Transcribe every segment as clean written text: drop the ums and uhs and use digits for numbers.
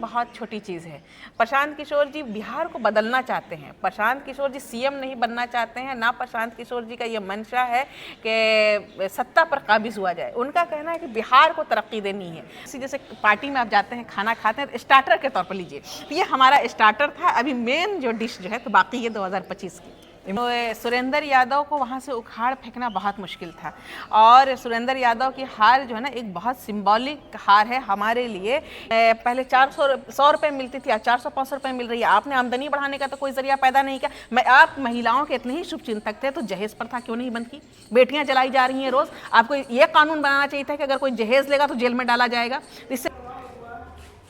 बहुत छोटी चीज़ है। प्रशांत किशोर जी बिहार को बदलना चाहते हैं, प्रशांत किशोर जी सीएम नहीं बनना चाहते हैं, ना प्रशांत किशोर जी का ये मंशा है कि सत्ता पर काबिज हुआ जाए। उनका कहना है कि बिहार को तरक्की देनी है। इसी जैसे पार्टी में आप जाते हैं, खाना खाते हैं, स्टार्टर के तौर पर लीजिए, तो ये हमारा स्टार्टर था। अभी मेन जो डिश जो है तो बाकी ये 2025 की। तो सुरेंद्र यादव को वहाँ से उखाड़ फेंकना बहुत मुश्किल था, और सुरेंद्र यादव की हार जो है ना एक बहुत सिंबॉलिक हार है हमारे लिए। पहले 400 रुपये मिलती थी, आज 400-500 रुपये मिल रही है। आपने आमदनी बढ़ाने का तो कोई जरिया पैदा नहीं किया। आप महिलाओं के इतने ही शुभचिंतक थे तो जहेज प्रथा क्यों नहीं बंद की? बेटियां जलाई जा रही हैं रोज। आपको ये कानून बनाना चाहिए था कि अगर कोई जहेज लेगा तो जेल में डाला जाएगा। इससे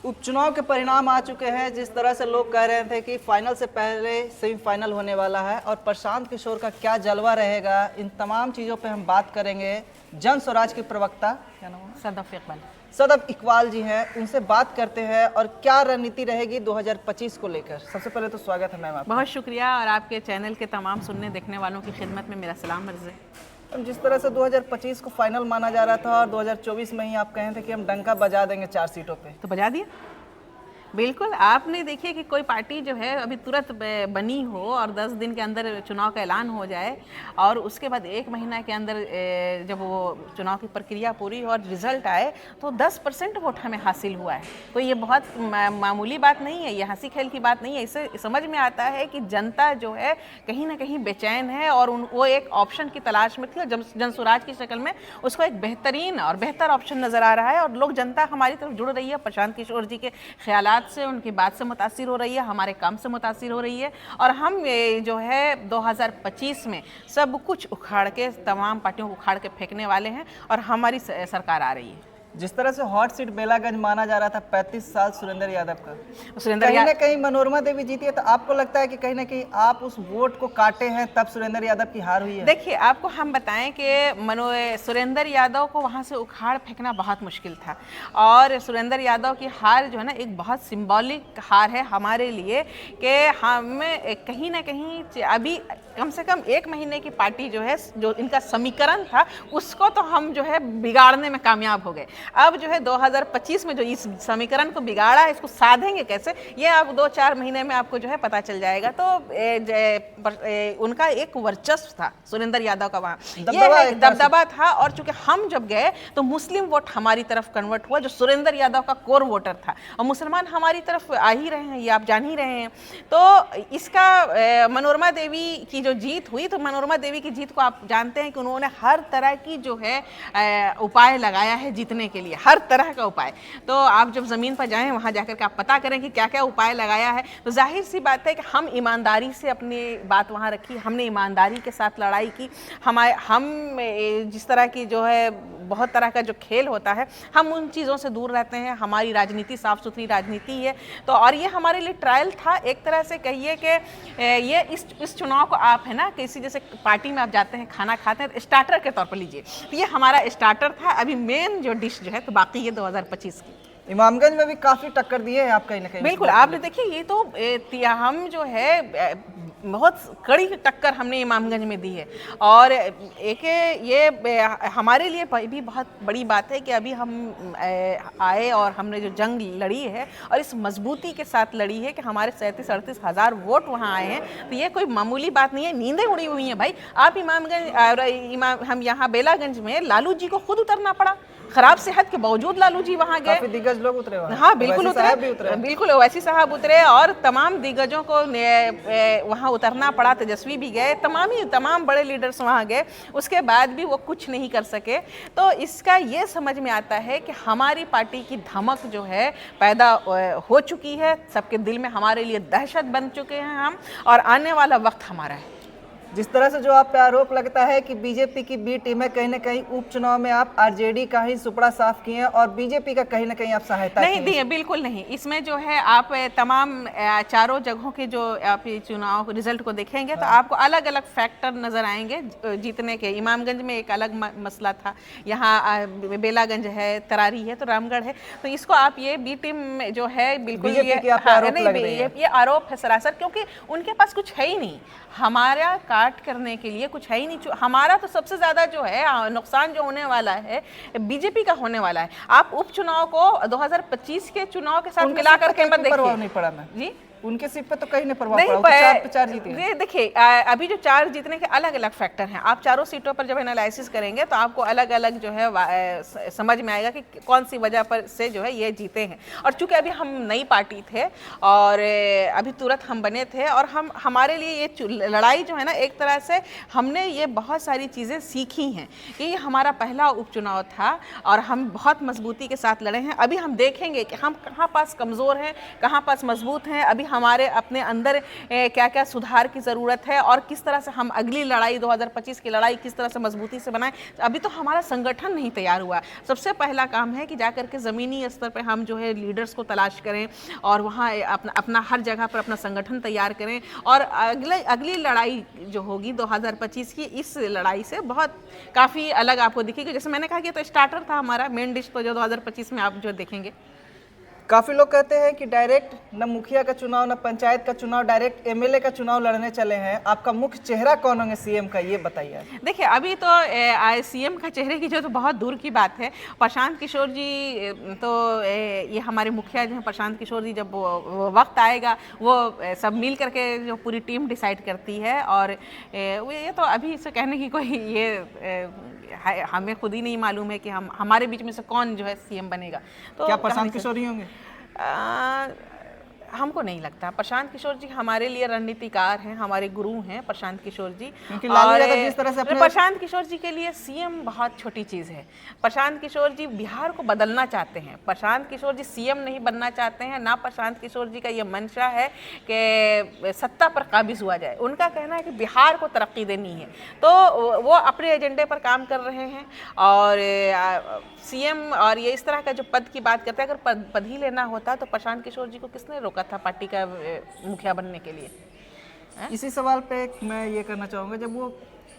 उपचुनाव के परिणाम आ चुके हैं। जिस तरह से लोग कह रहे थे कि फाइनल से पहले सेमीफाइनल होने वाला है और प्रशांत किशोर का क्या जलवा रहेगा, इन तमाम चीज़ों पे हम बात करेंगे। जन स्वराज के प्रवक्ता, क्या नाम है? सदफ इकबाल जी हैं, उनसे बात करते हैं और क्या रणनीति रहेगी 2025 को लेकर। सबसे पहले तो स्वागत है मैम आपका। बहुत शुक्रिया, और आपके चैनल के तमाम सुनने देखने वालों की खिदमत में मेरा सलाम अर्ज़ है। जिस तरह से 2025 को फाइनल माना जा रहा था और 2024 में ही आप कहे थे कि हम डंका बजा देंगे 4 सीटों पे, तो बजा दिया। बिल्कुल, आपने देखिए कि कोई पार्टी जो है अभी तुरंत बनी हो और 10 दिन के अंदर चुनाव का ऐलान हो जाए, और उसके बाद 1 महीना के अंदर जब वो चुनाव की प्रक्रिया पूरी और रिजल्ट आए तो 10% वोट हमें हासिल हुआ है। तो ये बहुत मामूली बात नहीं है, ये हंसी खेल की बात नहीं है। इससे समझ में आता है कि जनता जो है कहीं ना कहीं बेचैन है, और वो एक ऑप्शन की तलाश में थी, और जन स्वराज की शक्ल में उसको एक बेहतरीन और बेहतर ऑप्शन नज़र आ रहा है। और लोग, जनता हमारी तरफ जुड़ रही है, प्रशांत किशोर जी के ख्यालात से, उनकी बात से मुतासिर हो रही है, हमारे काम से मुतासिर हो रही है। और हम जो है 2025 में सब कुछ उखाड़ के, तमाम पार्टियों को उखाड़ के फेंकने वाले हैं, और हमारी सरकार आ रही है। जिस तरह से हॉट सीट बेलागंज माना जा रहा था 35 साल सुरेंद्र यादव का, कहीं ना कहीं मनोरमा देवी जीती है, तो आपको लगता है कि कहीं ना कहीं आप उस वोट को काटे हैं तब सुरेंद्र यादव की हार हुई है? देखिए, आपको हम बताएं कि सुरेंद्र यादव को वहाँ से उखाड़ फेंकना बहुत मुश्किल था, और सुरेंद्र यादव की हार जो है ना एक बहुत सिंबॉलिक हार है हमारे लिए, कि हमें कहीं ना कहीं अभी कम से कम 1 महीने की पार्टी जो है, जो इनका समीकरण था, उसको तो हम जो है बिगाड़ने में कामयाब हो गए। अब जो है 2025 में जो इस समीकरण को बिगाड़ा है, इसको साधेंगे कैसे, ये आप 2-4 महीने में आपको जो है पता चल जाएगा। तो उनका एक वर्चस्व था सुरेंद्र यादव का, वहाँ ये दबदबा था, और चूंकि हम जब गए तो मुस्लिम वोट हमारी तरफ कन्वर्ट हुआ, जो सुरेंद्र यादव का कोर वोटर था, और मुसलमान हमारी तरफ आ ही रहे हैं, ये आप जान ही रहे हैं। तो इसका मनोरमा देवी की जो जीत हुई, तो मनोरमा देवी की जीत को आप जानते हैं कि उन्होंने हर तरह की जो है उपाय लगाया है जीतने के लिए, हर तरह का उपाय। तो आप जब ज़मीन पर जाएं, वहाँ जाकर के आप पता करें कि क्या क्या उपाय लगाया है, तो जाहिर सी बात है कि हम ईमानदारी से अपनी बात वहाँ रखी, हमने ईमानदारी के साथ लड़ाई की। हम जिस तरह की जो है बहुत तरह का जो खेल होता है, हम उन चीज़ों से दूर रहते हैं। हमारी राजनीति साफ़ सुथरी राजनीति है। तो और ये हमारे लिए ट्रायल था, एक तरह से कहिए कि ये इस चुनाव को आप है ना, किसी जैसे पार्टी में आप जाते हैं, खाना खाते हैं, स्टार्टर के तौर पर लीजिए, तो ये हमारा स्टार्टर था। अभी मेन जो डिश जो है तो बाकी ये 2025 की। इमामगंज में भी काफी टक्कर दी है आप कहीं ना कहीं। बिल्कुल, आपने देखिए, ये तो हम जो है बहुत कड़ी टक्कर हमने इमामगंज में दी है, और एक ये हमारे लिए भी बहुत बड़ी बात है कि अभी हम आए और हमने जो जंग लड़ी है, और इस मजबूती के साथ लड़ी है कि हमारे 37-38 हज़ार वोट वहाँ आए हैं। तो ये कोई मामूली बात नहीं है, नींदें उड़ी हुई हैं भाई। आप हम यहाँ बेलागंज में लालू जी को खुद उतरना पड़ा, खराब सेहत के बावजूद लालू जी वहाँ गए। काफी दिग्गज लोग उतरे वहाँ। हाँ बिल्कुल उतरे, बिल्कुल ओवैसी साहब उतरे, और तमाम दिग्गजों को वहाँ उतरना पड़ा। तेजस्वी भी गए, तमाम बड़े लीडर्स वहाँ गए, उसके बाद भी वो कुछ नहीं कर सके। तो इसका ये समझ में आता है कि हमारी पार्टी की धमक जो है पैदा हो चुकी है, सबके दिल में हमारे लिए दहशत बन चुके हैं हम, और आने वाला वक्त हमारा है। जिस तरह से जो आप पे आरोप लगता है कि बीजेपी की बी टीम है, कहीं ना कहीं उपचुनाव में आप आरजेडी का ही सुपड़ा साफ किए हैं और बीजेपी का कहीं ना कहीं आप सहायता नहीं दी है। बिल्कुल नहीं, इसमें जो है आप तमाम चारों जगहों के जो आप चुनाव रिजल्ट को देखेंगे तो आपको अलग अलग फैक्टर नजर आएंगे जीतने के। इमामगंज में एक अलग मसला था, यहाँ बेलागंज है, तरारी है, तो रामगढ़ है, तो इसको आप ये बी टीम जो है बिल्कुल ये आरोप है सरासर, क्योंकि उनके पास कुछ है ही नहीं। हमारा स्टार्ट करने के लिए कुछ है ही नहीं। हमारा तो सबसे ज़्यादा जो है नुकसान जो होने वाला है बीजेपी का होने वाला है। आप उपचुनाव को 2025 के चुनाव के साथ मिला करके मत देखिए। नहीं पड़ा मैं जी, उनके सीट पे तो कहीं नहीं प्रभाव नहीं पड़ा, वो तो 4 पे 4 जीते हैं। ये देखिए अभी जो 4 जीतने के अलग अलग फैक्टर हैं। आप चारों सीटों पर जब एनालिसिस करेंगे तो आपको अलग अलग जो है समझ में आएगा कि कौन सी वजह पर से जो है ये जीते हैं। और चूंकि अभी हम नई पार्टी थे और अभी तुरंत हम बने थे और हमारे लिए ये लड़ाई जो है ना, एक तरह से हमने ये बहुत सारी चीज़ें सीखी हैं कि ये हमारा पहला उपचुनाव था और हम बहुत मजबूती के साथ लड़े हैं। अभी हम देखेंगे कि हम कहाँ पास कमज़ोर हैं, कहाँ पास मजबूत हैं, अभी हमारे अपने अंदर क्या क्या सुधार की ज़रूरत है और किस तरह से हम अगली लड़ाई 2025 की लड़ाई किस तरह से मजबूती से बनाएं। अभी तो हमारा संगठन नहीं तैयार हुआ। सबसे पहला काम है कि जा करके ज़मीनी स्तर पर हम जो है लीडर्स को तलाश करें और वहाँ अपना हर जगह पर अपना संगठन तैयार करें और अगली लड़ाई जो होगी 2025 की, इस लड़ाई से बहुत काफ़ी अलग आपको दिखेगी। जैसे मैंने कहा कि तो स्टार्टर था हमारा, मेन डिश तो जो 2025 में आप जो देखेंगे। काफी लोग कहते हैं कि डायरेक्ट न मुखिया का चुनाव न पंचायत का चुनाव, डायरेक्ट एमएलए का चुनाव लड़ने चले हैं। आपका मुख्य चेहरा कौन होंगे सीएम का, ये बताइए। देखिए अभी तो सीएम का चेहरे की जो तो बहुत दूर की बात है। प्रशांत किशोर जी तो ये हमारे मुखिया जो हैं प्रशांत किशोर जी, जब वो वक्त आएगा वो सब मिल करके जो पूरी टीम डिसाइड करती है और ये तो अभी इसे कहने की कोई ये हमें खुद ही नहीं मालूम है कि हमारे बीच में से कौन जो है सीएम बनेगा। तो क्या प्रशांत किशोर ही होंगे? हमको नहीं लगता। प्रशांत किशोर जी हमारे लिए रणनीतिकार हैं, हमारे गुरु हैं प्रशांत किशोर जी। और जिस तरह से प्रशांत किशोर जी के लिए सीएम बहुत छोटी चीज़ है। प्रशांत किशोर जी बिहार को बदलना चाहते हैं। प्रशांत किशोर जी सीएम नहीं बनना चाहते हैं। ना प्रशांत किशोर जी का ये मंशा है कि सत्ता पर काबिज हुआ जाए। उनका कहना है कि बिहार को तरक्की देनी है, तो वो अपने एजेंडे पर काम कर रहे हैं। और सीएम और ये इस तरह का जो पद की बात करते हैं, अगर पद ही लेना होता तो प्रशांत किशोर जी को किसने रोका था पार्टी का मुखिया बनने के लिए? इसी सवाल पे मैं ये करना चाहूँगा, जब वो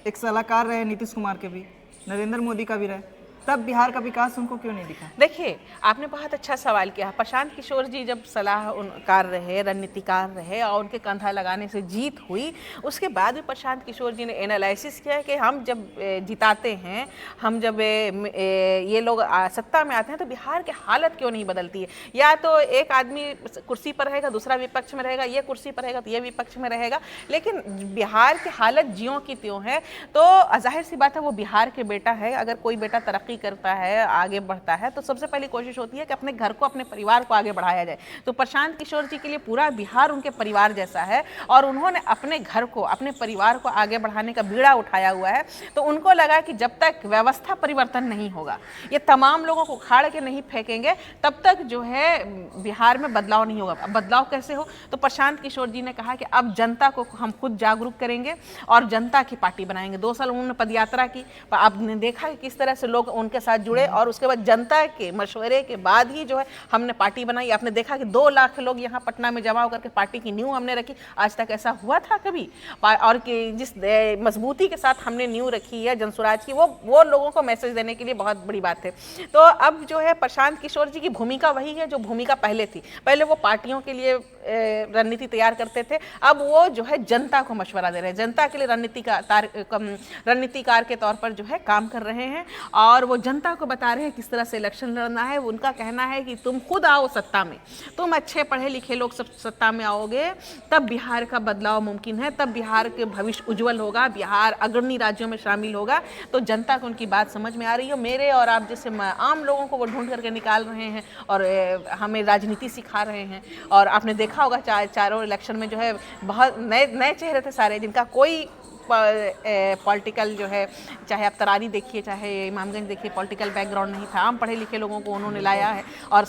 एक सलाहकार रहे नीतीश कुमार के भी, नरेंद्र मोदी का भी रहे, तब बिहार का विकास उनको क्यों नहीं दिखा? देखिए आपने बहुत अच्छा सवाल किया। प्रशांत किशोर जी जब सलाहकार रहे, रणनीतिकार रहे और उनके कंधा लगाने से जीत हुई, उसके बाद भी प्रशांत किशोर जी ने एनालिसिस किया कि हम जब जिताते हैं, हम जब ये लोग सत्ता में आते हैं तो बिहार की हालत क्यों नहीं बदलती है। या तो एक आदमी कुर्सी पर रहेगा, दूसरा विपक्ष में रहेगा, ये कुर्सी पर रहेगा तो ये विपक्ष में रहेगा, लेकिन बिहार की हालत ज्यों की त्यों है। तो जाहिर सी बात है वो बिहार के बेटा है। अगर कोई बेटा तरक्की करता है, आगे बढ़ता है, तो सबसे पहली कोशिश होती है कि अपने घर को, अपने परिवार को आगे बढ़ाया जाए। तो प्रशांत किशोर जी के लिए पूरा बिहार उनके परिवार जैसा है और उन्होंने अपने घर को, अपने परिवार को आगे बढ़ाने का बीड़ा उठाया हुआ है। तो उनको लगा कि जब तक व्यवस्था परिवर्तन नहीं होगा, ये तमाम लोगों को उखाड़ के नहीं फेंकेंगे, तब तक जो है बिहार में बदलाव नहीं होगा। अब बदलाव कैसे हो? तो प्रशांत किशोर जी ने कहा कि अब जनता को हम खुद जागरूक करेंगे और जनता की पार्टी बनाएंगे। 2 साल उन्होंने पदयात्रा की, आपने देखा कि किस तरह से लोग उनके साथ जुड़े और उसके बाद जनता के मशवरे के बाद ही जो है हमने पार्टी बनाई। आपने देखा कि 2 लाख लोग यहाँ पटना में जमा होकर के पार्टी की नींव हमने रखी। आज तक ऐसा हुआ था कभी? और कि जिस मजबूती के साथ हमने नींव रखी है जनसुराज की, वो लोगों को मैसेज देने के लिए बहुत बड़ी बात है। तो अब जो है प्रशांत किशोर जी की भूमिका वही है जो भूमिका पहले थी। पहले वो पार्टियों के लिए रणनीति तैयार करते थे, अब वो जो है जनता को मशवरा दे रहे हैं, जनता के लिए रणनीतिकार के तौर पर जो है काम कर रहे हैं और वो जनता को बता रहे हैं किस तरह से इलेक्शन लड़ना है। उनका कहना है कि तुम खुद आओ सत्ता में, तुम अच्छे पढ़े लिखे लोग सब सत्ता में आओगे, तब बिहार का बदलाव मुमकिन है, तब बिहार के भविष्य उज्जवल होगा, बिहार अग्रणी राज्यों में शामिल होगा। तो जनता को उनकी बात समझ में आ रही है। मेरे और आप जैसे आम लोगों को वो ढूंढ करके निकाल रहे हैं और हमें राजनीति सिखा रहे हैं। और आपने देखा होगा चारों इलेक्शन में जो है बहुत नए चेहरे थे सारे, जिनका कोई पॉलिटिकल जो है, चाहे आप तरारी देखिए चाहे इमामगंज देखिए, पॉलिटिकल बैकग्राउंड नहीं था। आम पढ़े लिखे लोगों को उन्होंने लाया है और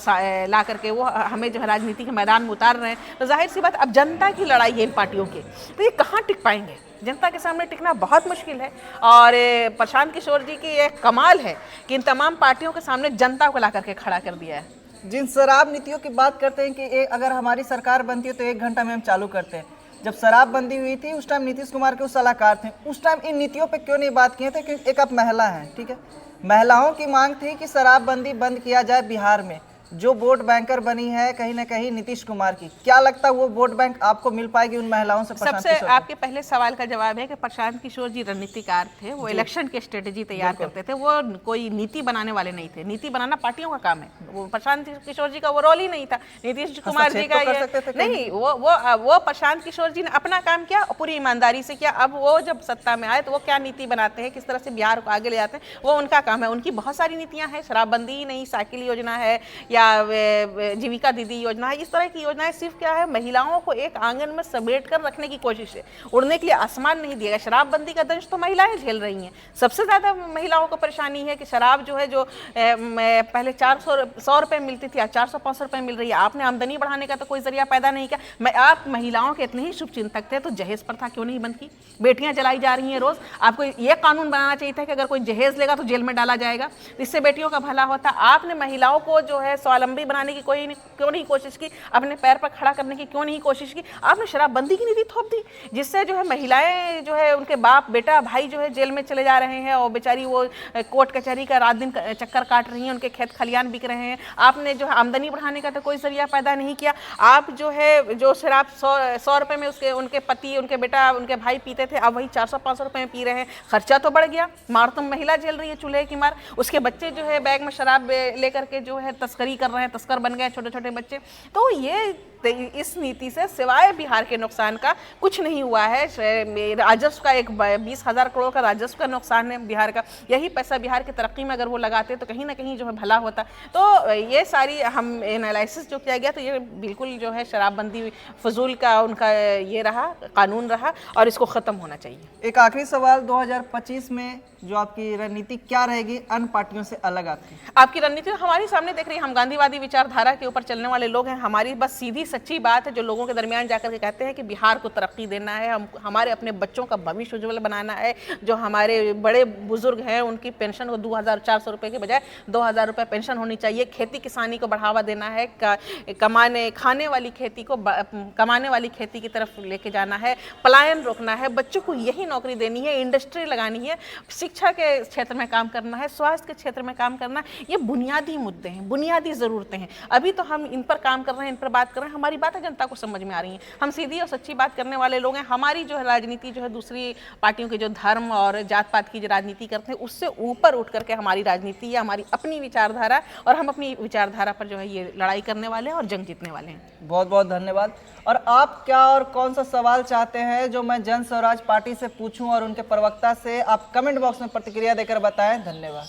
ला करके वो हमें जो है राजनीति के मैदान में उतार रहे हैं। तो जाहिर सी बात, अब जनता की लड़ाई है इन पार्टियों की, तो ये कहाँ टिक पाएंगे? जनता के सामने टिकना बहुत मुश्किल है। और प्रशांत किशोर जी की एक कमाल है कि इन तमाम पार्टियों के सामने जनता को ला करके खड़ा कर दिया है। जिन शराब नीतियों की बात करते हैं कि अगर हमारी सरकार बनती है तो 1 घंटा में हम चालू करते हैं, जब शराबबंदी हुई थी उस टाइम नीतीश कुमार के उस सलाहकार थे, उस टाइम इन नीतियों पे क्यों नहीं बात किए थे? क्योंकि एक आप महिला हैं, ठीक है, महिलाओं की मांग थी कि शराबबंदी बंद किया जाए बिहार में। जो वोट बैंकर बनी है कहीं ना कहीं नीतीश कुमार की, क्या लगता है वो वोट बैंक आपको मिल पाएगी उन महिलाओं से? प्रशांत सबसे किशोर को? आपके पहले सवाल का जवाब है कि प्रशांत किशोर जी रणनीतिकार थे, वो इलेक्शन के स्ट्रेटेजी तैयार करते थे, वो कोई नीति बनाने वाले नहीं थे। नीति बनाना पार्टियों का काम है, वो प्रशांत किशोर जी का वो रोल ही नहीं था। नीतीश कुमार जी का हस्तक्षेप तो कर ये सकते थे कहीं। नहीं, वो प्रशांत किशोर जी ने अपना काम किया, पूरी ईमानदारी से किया। अब वो जब सत्ता में आए तो वो क्या नीति बनाते हैं, किस तरह से बिहार को आगे ले जाते हैं, वो उनका काम है। उनकी बहुत सारी नीतियां हैं, शराबबंदी ही नहीं, साइकिल योजना है या जीविका दीदी योजना है, इस तरह की योजनाएं सिर्फ क्या है, महिलाओं को एक आंगन में समेट कर रखने की कोशिश है। उड़ने के लिए आसमान नहीं दिएगा। शराबबंदी का दंश तो महिलाएं झेल रही हैं। सबसे ज्यादा महिलाओं को परेशानी है कि शराब जो है, जो पहले 400 रुपए मिलती थी, आज 400-500 रुपए मिल रही है। आपने आमदनी बढ़ाने का तो कोई जरिया पैदा नहीं किया। आप महिलाओं के इतने ही शुभचिंतक थे तो जहेज प्रथा क्यों नहीं बंद की? बेटियां जलाई जा रही हैं रोज। आपको यह कानून बनाना चाहिए था कि अगर कोई जहेज लेगा तो जेल में डाला जाएगा, इससे बेटियों का भला होता। आपने महिलाओं को जो है स्वावलंबी बनाने की क्यों नहीं कोशिश की? अपने पैर पर खड़ा करने की क्यों नहीं कोशिश की? आपने शराबबंदी की नीति थोप दी, जिससे जो है महिलाएं जो है, उनके बाप बेटा भाई जो है जेल में चले जा रहे हैं और बेचारी वो कोर्ट कचहरी का रात दिन चक्कर काट रही हैं, उनके खेत खलियान बिक रहे हैं। आपने जो है आमदनी बढ़ाने का तो कोई जरिया पैदा नहीं किया। आप जो है जो शराब 100 रुपए में उनके पति, उनके बेटा, उनके भाई पीते थे, अब वही 400-500 रुपए में पी रहे हैं। खर्चा तो बढ़ गया, मार तो महिला झेल रही है चूल्हे की मार। उसके बच्चे जो है बैग में शराब लेकर के जो है तस्करी कर रहे हैं, तस्कर बन गए छोटे छोटे बच्चे। तो ये इस नीति से सिवाय बिहार के नुकसान का कुछ नहीं हुआ है। राजस्व का 20,000 करोड़ का राजस्व का नुकसान है बिहार का। यही पैसा बिहार की तरक्की में अगर वो लगाते तो कहीं ना कहीं जो है भला होता। तो ये सारी हम एनालिसिस जो किया गया तो ये बिल्कुल जो है शराबबंदी फजूल का उनका ये रहा, कानून रहा और इसको ख़त्म होना चाहिए। एक आखिरी सवाल, 2025 में जो आपकी रणनीति क्या रहेगी अन्य पार्टियों से अलग? आपकी रणनीति तो हमारी सामने देख रही है। हम गांधीवादी विचारधारा के ऊपर चलने वाले लोग हैं। हमारी बस सीधी सच्ची बात है जो लोगों के दरमियान जाकर के कहते हैं कि बिहार को तरक्की देना है, हमारे अपने बच्चों का भविष्य उज्जवल बनाना है। जो हमारे बड़े बुजुर्ग हैं उनकी पेंशन को 2,400 रुपये के बजाय 2,000 रुपये पेंशन होनी चाहिए। खेती किसानी को बढ़ावा देना है, खाने वाली खेती को कमाने वाली खेती की तरफ लेके जाना है, पलायन रोकना है, बच्चों को यही नौकरी देनी है, इंडस्ट्री लगानी है, शिक्षा के क्षेत्र में काम करना है, स्वास्थ्य के क्षेत्र में काम करना है। ये बुनियादी मुद्दे हैं, बुनियादी ज़रूरतें हैं। अभी तो हम इन पर काम कर रहे हैं, इन पर बात कर रहे हैं, हमारी बातें जनता को समझ में आ रही हैं। हम सीधी और सच्ची बात करने वाले लोग हैं। हमारी जो है राजनीति जो है दूसरी पार्टियों के जो धर्म और जात पात की जो राजनीति करते हैं उससे ऊपर उठ करके हमारी राजनीति है, हमारी अपनी विचारधारा, और हम अपनी विचारधारा पर जो है ये लड़ाई करने वाले हैं और जंग जीतने वाले हैं। बहुत बहुत धन्यवाद। और आप क्या और कौन सा सवाल चाहते हैं जो मैं जन स्वराज पार्टी से पूछूं और उनके प्रवक्ता से, आप कमेंट बॉक्स में प्रतिक्रिया देकर बताएं। धन्यवाद।